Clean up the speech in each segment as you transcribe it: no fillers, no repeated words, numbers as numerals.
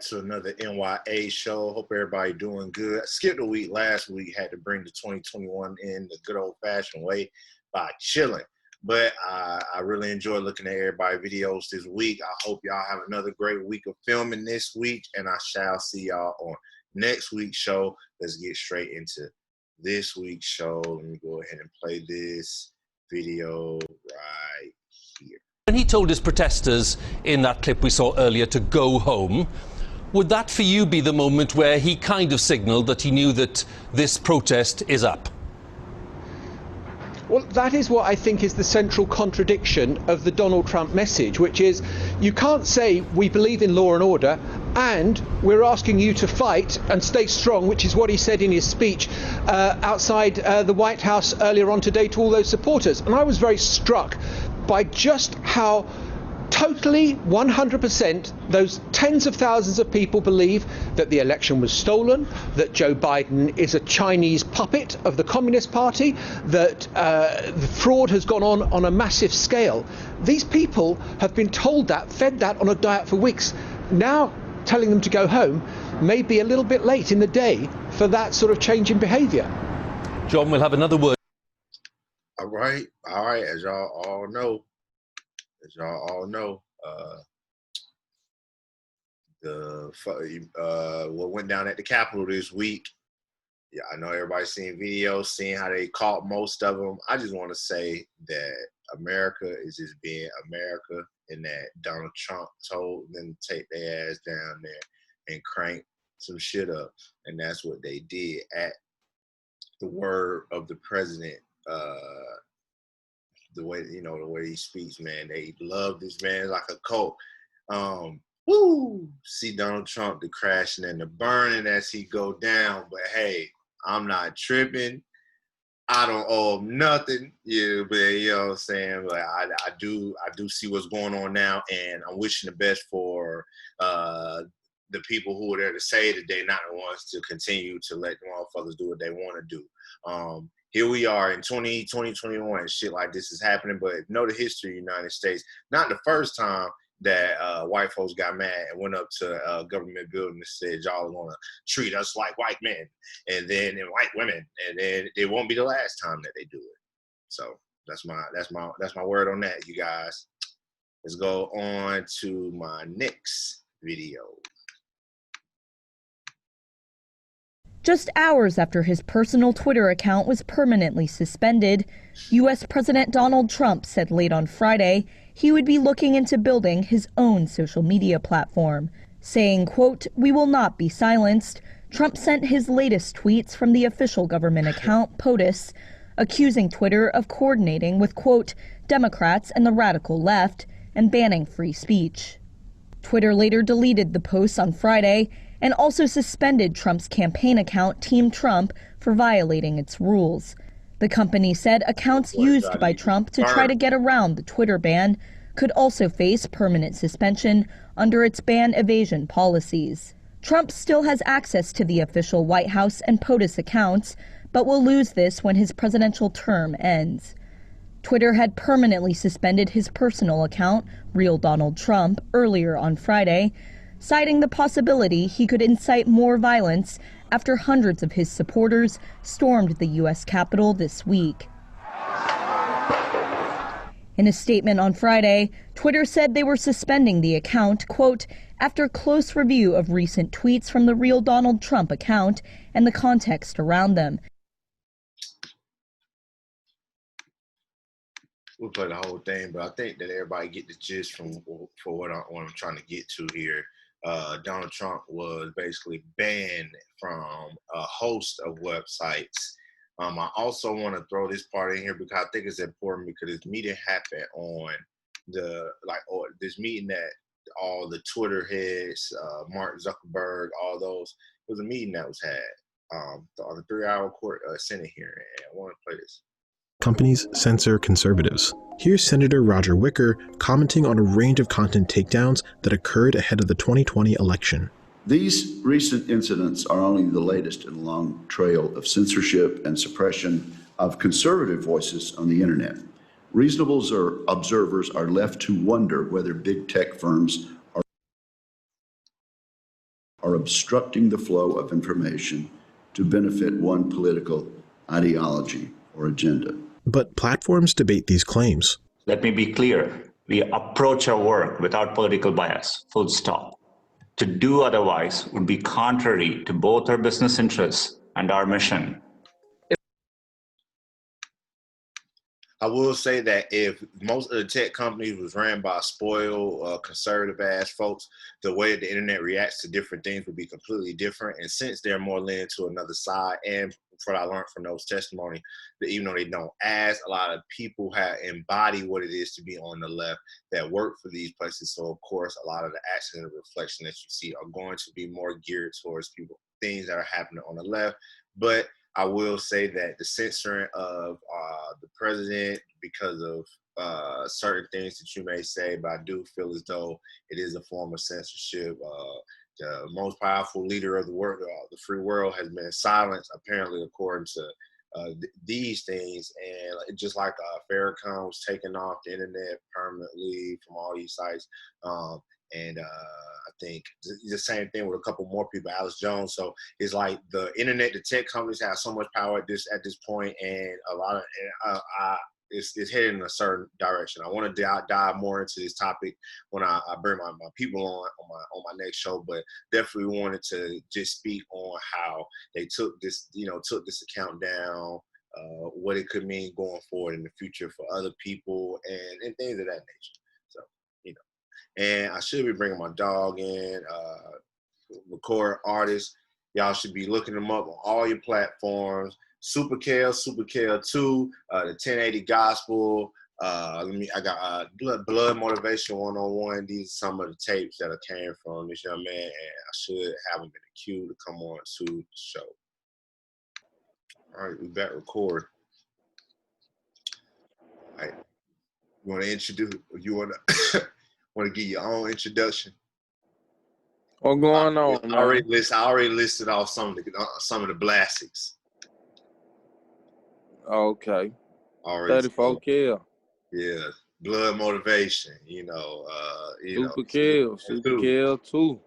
back to another N.y.a show. Hope everybody doing good. I skipped a week last week. Had to bring the 2021 in the good old-fashioned way by chilling. But I really enjoy looking at everybody's videos this week. I hope y'all have another great week of filming this week, and I shall see y'all on next week's show. Let's get straight into this week's show. Let me go ahead and play this video right here. When he told his protesters in that clip we saw earlier to go home, would that for you be the moment where he kind of signalled that he knew that this protest is up? Well, that is what I think is the central contradiction of the Donald Trump message, which is you can't say we believe in law and order and we're asking you to fight and stay strong, which is what he said in his speech outside the White House earlier on today to all those supporters. And I was very struck by just how totally 100% those tens of thousands of people believe that the election was stolen, that Joe Biden is a Chinese puppet of the Communist Party, that the fraud has gone on a massive scale. These people have been told that, fed that on a diet for weeks. Now telling them to go home may be a little bit late in the day for that sort of change in behaviour. John, we'll have another word. All right. As y'all all know, what went down at the Capitol this week. Yeah, I know everybody's seen videos, seeing how they caught most of them. I just want to say that America is just being America, and that Donald Trump told them to take their ass down there and crank some shit up, and that's what they did at the word of the president. The way he speaks, man, they love this man like a cult. See Donald Trump the crashing and the burning as he go down, but hey, I'm not tripping. I don't owe him nothing, but you know what I'm saying. But I do see what's going on now, and I'm wishing the best for the people who are there to say that they're not the ones to continue to let the motherfuckers do what they want to do. Here we are in 2021, shit like this is happening, but know the history of the United States. Not the first time that white folks got mad and went up to a government building and said, y'all are gonna treat us like white men and white women, and then it won't be the last time that they do it. So that's my word on that, you guys. Let's go on to my next video. Just hours after his personal Twitter account was permanently suspended, U.S. President Donald Trump said late on Friday he would be looking into building his own social media platform. Saying, quote, "We will not be silenced," Trump sent his latest tweets from the official government account, POTUS, accusing Twitter of coordinating with, quote, "Democrats and the radical left," and banning free speech. Twitter later deleted the posts on Friday and also suspended Trump's campaign account, Team Trump, for violating its rules. The company said accounts used by Trump to try to get around the Twitter ban could also face permanent suspension under its ban evasion policies. Trump still has access to the official White House and POTUS accounts, but will lose this when his presidential term ends. Twitter had permanently suspended his personal account, Real Donald Trump, earlier on Friday, citing the possibility he could incite more violence after hundreds of his supporters stormed the U.S. Capitol this week. In a statement on Friday, Twitter said they were suspending the account, quote, "after close review of recent tweets from the Real Donald Trump account and the context around them." We'll play the whole thing, but I think that everybody get the gist for what I'm trying to get to here. Donald Trump was basically banned from a host of websites. I also want to throw this part in here because I think it's important, because this meeting happened on this meeting that all the Twitter heads, Mark Zuckerberg, all those, it was a meeting that was had on the 3-hour court Senate hearing. And I want to play this. Companies censor conservatives. Here's Senator Roger Wicker commenting on a range of content takedowns that occurred ahead of the 2020 election. These recent incidents are only the latest in a long trail of censorship and suppression of conservative voices on the internet. Reasonable observers are left to wonder whether big tech firms are obstructing the flow of information to benefit one political ideology or agenda. But platforms debate these claims. Let me be clear. We approach our work without political bias, full stop. To do otherwise would be contrary to both our business interests and our mission. I will say that if most of the tech companies was ran by spoiled, conservative-ass folks, the way the internet reacts to different things would be completely different. And since they're more leaning to another side, and what I learned from those testimony, that even though they don't ask, a lot of people have embodied what it is to be on the left that work for these places. So, of course, a lot of the action and reflection that you see are going to be more geared towards people, things that are happening on the left. But I will say that the censoring of the president because of certain things that you may say, but I do feel as though it is a form of censorship. The most powerful leader of the world, the free world, has been silenced, apparently, according to these things. And just like Farrakhan was taken off the internet permanently from all these sites. I think the same thing with a couple more people, Alex Jones. So it's like the internet, the tech companies have so much power at this point, and a lot of it's heading in a certain direction. I want to dive more into this topic when I bring my people on my next show, but definitely wanted to just speak on how they took this account down, what it could mean going forward in the future for other people, and things of that nature. So, and I should be bringing my dog in, record artists. Y'all should be looking them up on all your platforms. Super Kale 2, the 1080 Gospel. I got Blood Motivation 101. These are some of the tapes that I came from this young man, and I should have him in the queue to come on to the show. All right, we back record. All right, you want to introduce? You want to give your own introduction? What's going on, man? I already listed off some of the blastics. Okay. 34 kill. Yeah, Blood Motivation. Super Kill 2.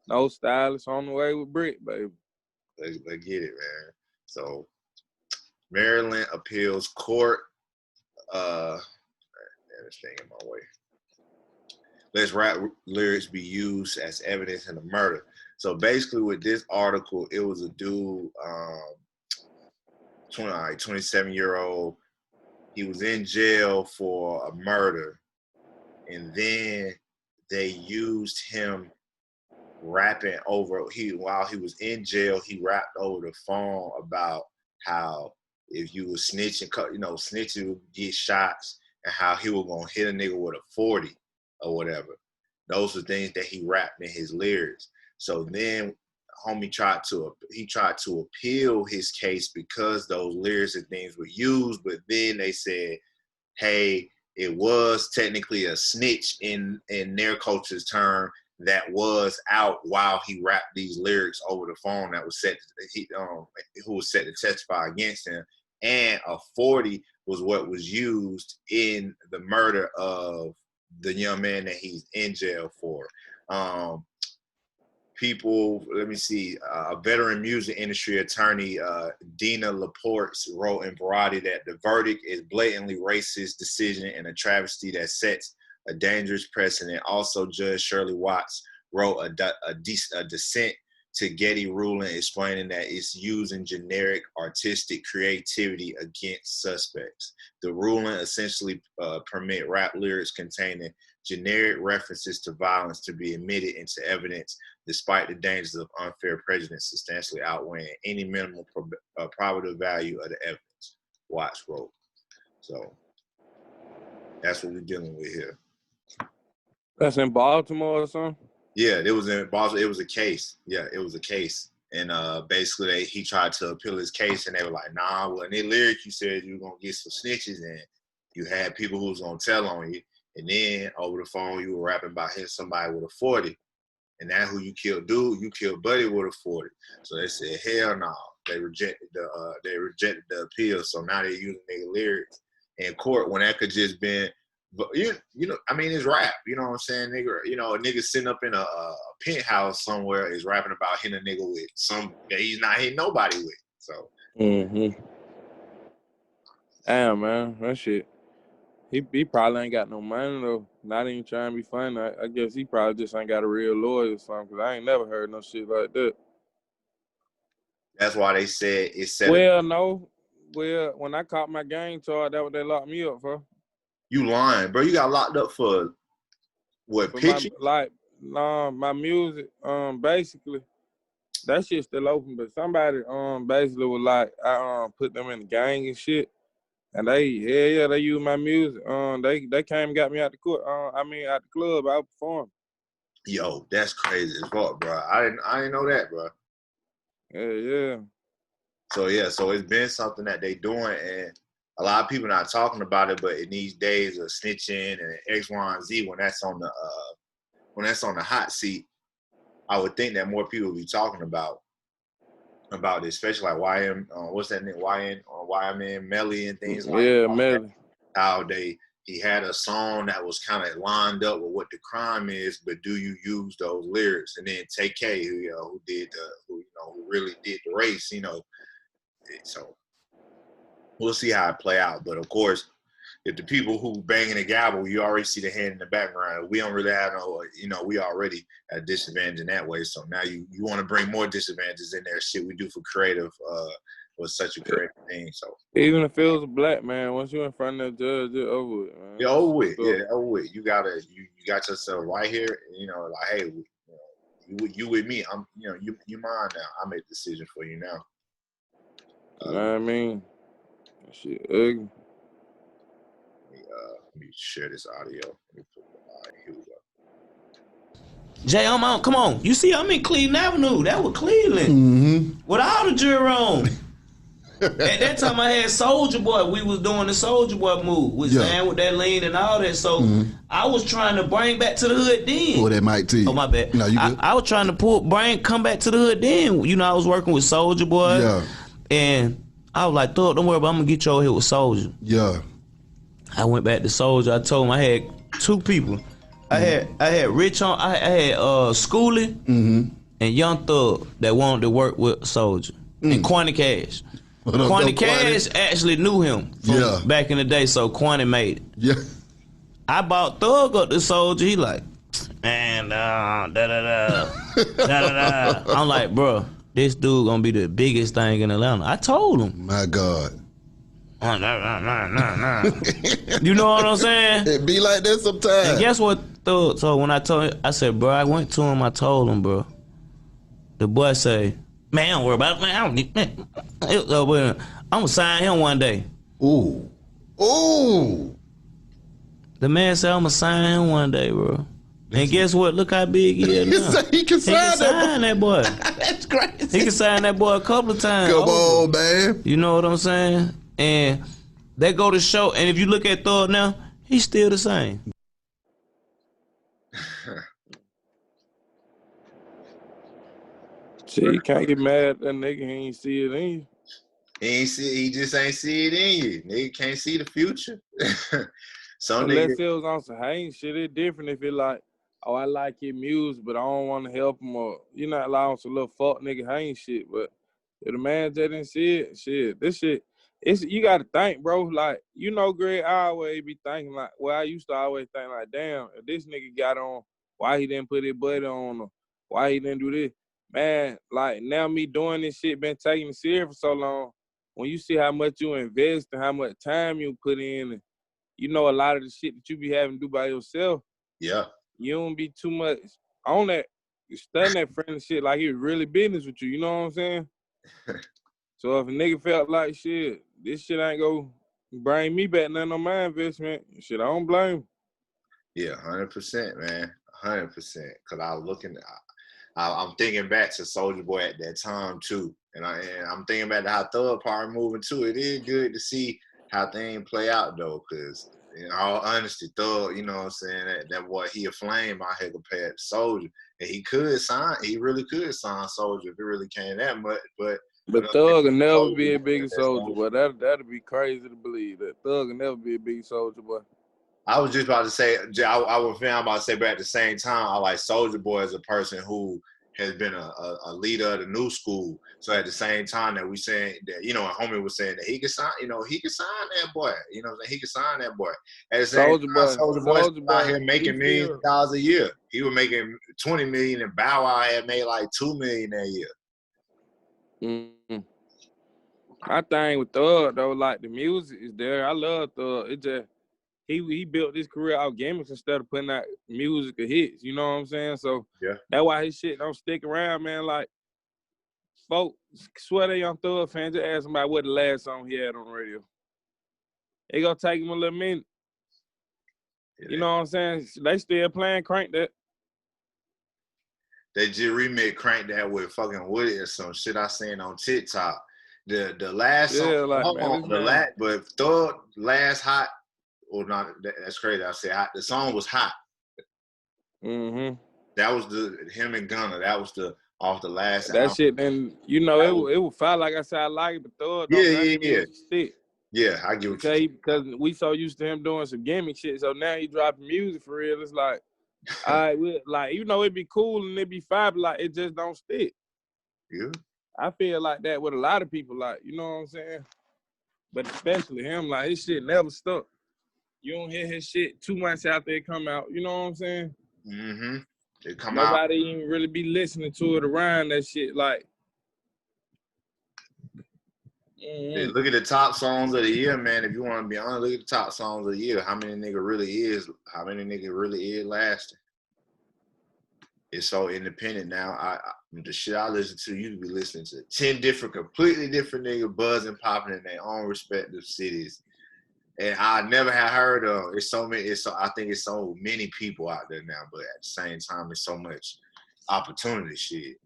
No stylist on the way with Brick, baby. Let's get it, man. So, Maryland Appeals Court. This thing in my way. Let's rap lyrics be used as evidence in a murder. So basically, with this article, it was a dude, 27-year-old. He was in jail for a murder, and then they used him rapping over. While he was in jail, he rapped over the phone about how if you was snitching, snitching would get shots, and how he was gonna hit a nigga with a 40 or whatever. Those were things that he rapped in his lyrics. So then homie tried to appeal his case because those lyrics and things were used, but then they said, hey, it was technically a snitch in their culture's term that was out while he rapped these lyrics over the phone that was who was set to testify against him. And a 40 was what was used in the murder of the young man that he's in jail for. Let me see, a veteran music industry attorney, Dina Laporte, wrote in Variety that the verdict is blatantly racist decision and a travesty that sets a dangerous precedent. Also, Judge Shirley Watts wrote a dissent to Getty ruling explaining that it's using generic artistic creativity against suspects. The ruling essentially permit rap lyrics containing generic references to violence to be admitted into evidence despite the dangers of unfair prejudice substantially outweighing any minimal probative value of the evidence, Watts wrote. So that's what we're dealing with here. That's in Baltimore or something? Yeah, it was in Baltimore. It was a case. Yeah, it was a case. And basically he tried to appeal his case, and they were like, nah, well, in the lyric you said you were going to get some snitches, and you had people who was going to tell on you. And then over the phone, you were rapping about hitting somebody with a 40. And now who you killed, dude, you killed Buddy with a 40. So they said, hell no. They rejected the appeal. So now they're using their lyrics in court when that could just been But you know, I mean, it's rap. You know what I'm saying, nigga? You know, a nigga sitting up in a penthouse somewhere is rapping about hitting a nigga with some that he's not hitting nobody with. So. Damn, man, that shit. He probably ain't got no money though. Not even trying to be funny. I guess he probably just ain't got a real lawyer or something. Cause I ain't never heard no shit like that. That's why they said it's set. Well, no. Well, when I caught my gang charge, that's what they locked me up for. You lying, bro? You got locked up for what? Pitching? My music. Basically, that shit's still open. But somebody basically was like, I put them in the gang and shit. And they use my music. They came and got me out the court. Out the club. I performed. Yo, that's crazy as fuck, bro. I didn't know that, bro. Yeah. So it's been something that they doing, and a lot of people not talking about it. But in these days of snitching and X, Y, and Z, when that's on the hot seat, I would think that more people be talking about it, especially like YM. What's that name? YM Melly and things like that. Yeah, Melly. How he had a song that was kind of lined up with what the crime is, but do you use those lyrics? And then TK, who really did the race, So we'll see how it play out. But of course, if the people who banging the gavel, you already see the hand in the background. We don't really have we already at a disadvantage in that way. So now you want to bring more disadvantages in there. Shit we do for creative was such a creative thing. So even if it was a black man, once you're in front of the judge, it's over with, man. Yeah, over with. Yeah, over with. You got yourself right here. Like, hey, you with me. I'm, you mine now. I made the decision for you now. You know what I mean? That shit ugly. Let me share this audio. All right, here we go. Jay, I'm on. Come on. You see, I'm in Cleveland Avenue. That was Cleveland. With all the jury on. At that time, I had Soldier Boy. We was doing the Soldier Boy move. We stand with that lean and all that. So I was trying to bring back to the hood then. Pull that mic to you. Oh, my bad. No, you good. I was trying to come back to the hood then. I was working with Soldier Boy. Yeah. And I was like, don't worry about it. I'm going to get you over here with Soldier. Yeah. I went back to Soldier. I told him I had two people. I had Rich on. I had Schoolie and Young Thug that wanted to work with Soldier. And Quanty Cash. Quanty Cash actually knew him from back in the day, so Quanty made it. Yeah. I bought Thug up to Soldier. He like, man, da-da-da. I'm like, bro, this dude gonna be the biggest thing in Atlanta. I told him. My God. You know what I'm saying? It be like that sometimes. And guess what, Thug? So when I told him, I said, bro, I went to him, I told him, bro. The boy say, man, don't worry about it, man. I don't need, man. I'm gonna sign him one day. Ooh. The man said, I'm gonna sign him one day, bro. And guess what? Look how big he is now. He can sign that boy. That's crazy. He can sign that boy a couple of times. Come on, man. You know what I'm saying? And they go to show, and if you look at Thug now, he's still the same. Shit, you can't get mad at that nigga. He ain't see it in you. He just ain't see it in you. Nigga can't see the future. Unless it was on some hate shit, it's different if it like, oh, I like your music, but I don't want to help him, or you're not allowing some little fuck nigga hate shit. But if the man just didn't see it, this shit, you got to think, bro. Like, Greg, I always be thinking like, well, I used to always think like, damn, if this nigga got on, why he didn't put his buddy on, or why he didn't do this? Man, like, now me doing this shit, been taking it serious for so long, when you see how much you invest and how much time you put in, and a lot of the shit that you be having to do by yourself, yeah, you don't be too much on that. You studying that friend and shit like he was really business with you, you know what I'm saying? So if a nigga felt like, shit, this shit ain't gonna bring me back nothing on my investment, shit, I don't blame him. Yeah, 100%, man, 100%. Because I was looking, I'm thinking back to Soulja Boy at that time too, and I'm thinking back to how Thug part moving too. It is good to see how things play out though, because in all honesty, Thug, you know what I'm saying, that boy, he a flame out here compared to Soulja, and he really could sign Soulja if it really came that much, but Thug will never be a big Soulja Boy. That'd be crazy to believe that Thug will never be a big Soulja Boy. I was just about to say, I was about to say, but at the same time, I like Soulja Boy as a person who has been a leader of the new school. So at the same time that we saying that, you know, and homie was saying that he could sign, you know, he could sign that boy. You know what I'm saying? He could sign that boy. At the same time, Soulja Boy out here making millions of dollars a year. He was making $20 million, and Bow Wow had made like $2 million that year. Mm-hmm. My thing with Thug though, like the music is there. I love Thug. It just he built his career out gimmicks instead of putting out music or hits. You know what I'm saying? So yeah, that's why his shit don't stick around, man. Like folks swear they on Thug fans. Just ask somebody what the last song he had on the radio. It gonna take him a little minute. You know what I'm saying? They still playing Crank That. They just remade Crank That with fucking Woody or some shit I seen on TikTok. The last song, like, but Thug last hot, or not? That's crazy. I said hot. The song was hot. Mm-hmm. That was him and Gunna. That was off the last that album. shit. And you know it would fire. Like I said, I like it, but Thug don't let the music stick. Yeah, I get what you're saying. Because we so used to him doing some gimmick shit. So now he dropping music for real. It's like, all right, like, you know, it'd be cool and it'd be fire, but like it just don't stick. Yeah. I feel like that with a lot of people, like, you know what I'm saying? But especially him, like his shit never stuck. You don't hear his shit 2 months after it come out. You know what I'm saying? Mm-hmm. It come Nobody even really be listening to it around that shit. Like, look at the top songs of the year, man. If you want to be honest, look at the top songs of the year. How many nigga really is lasting? It's so independent now. The shit I listen to, you could be listening to 10 different, completely different niggas buzzing, popping in their own respective cities. And I never had heard of. I think it's so many people out there now, but at the same time, it's so much opportunity shit.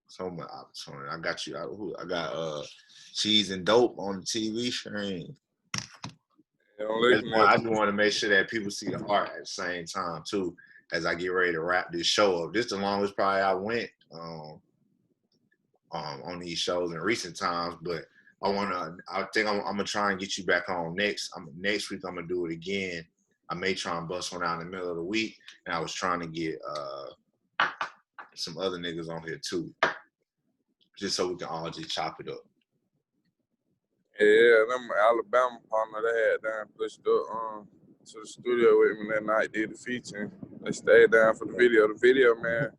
So much opportunity. I got you. I got Cheese and Dope on the TV screen. I just want to make sure that people see the art at the same time too, as I get ready to wrap this show up. This is the longest probably I went on these shows in recent times, but I think I'm gonna try and get you back on next week. I'm gonna do it again. I may try and bust one out in the middle of the week, and I was trying to get some other niggas on here too, just so we can all just chop it up. Yeah, them Alabama partner they had down pushed up to the studio with me that night, did the feature. They stayed down for the video. The video, man,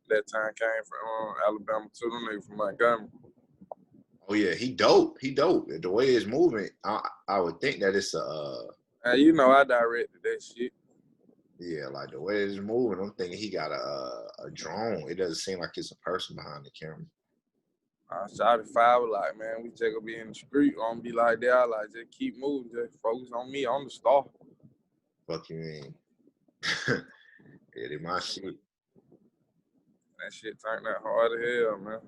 that time came from Alabama too. Them niggas from Montgomery. Oh yeah, he dope. The way it's moving, I would think that it's you know, I directed that shit. Yeah, like the way it's moving, I'm thinking he got a drone. It doesn't seem like it's a person behind the camera. I shot it 5, like, man, we just gonna be in the street, gonna be like that. I like, just keep moving, just focus on me, on the star. Fuck you mean? Yeah, they my shit. That shit turned out hard as hell, man.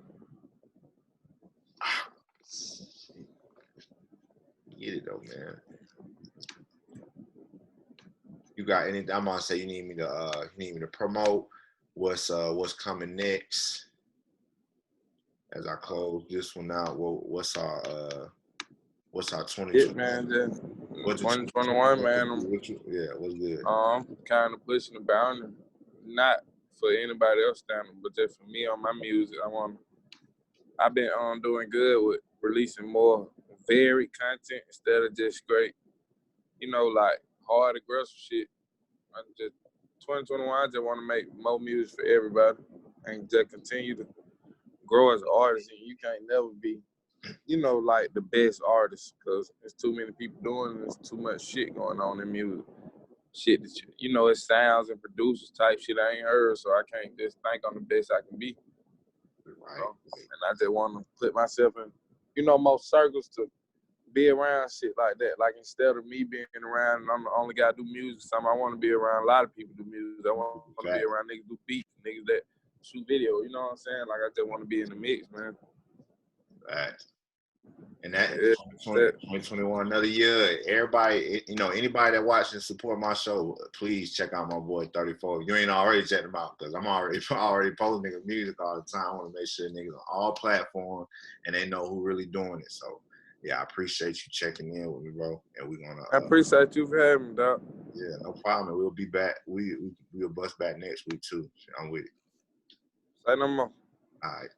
Get it though, man. You got anything? I'm gonna say you need me to promote what's coming next. As I close this one out, what's our 2020? Yeah, man, just 2021, man. What's good? I'm kind of pushing the boundary, not for anybody else standing, but just for me on my music. I've been doing good with releasing more varied content instead of just straight, you know, like hard aggressive shit. 2021, I just want to make more music for everybody and just continue to grow as an artist. And you can't never be, you know, like the best artist because there's too many people doing it. There's too much shit going on in music. Shit that you know, it sounds and producers type shit I ain't heard, so I can't just think I'm the best I can be. Right. You know? And I just want to put myself in, you know, most circles to be around shit like that. Like instead of me being around and I'm the only guy do music, I want to be around a lot of people do music. I want to be around niggas do beats, niggas that shoot video. You know what I'm saying? Like I just want to be in the mix, man. Right. And that 2021, another year. Everybody, you know, anybody that watches and support my show, please check out my boy 34. If you ain't already checked him out, because I'm already posting niggas music all the time. I want to make sure niggas on all platforms and they know who really doing it. So yeah, I appreciate you checking in with me, bro. And we're gonna. I appreciate you for having me, dog. Yeah, no problem. We'll be back. We'll bust back next week too. I'm with it. Say no more. All right.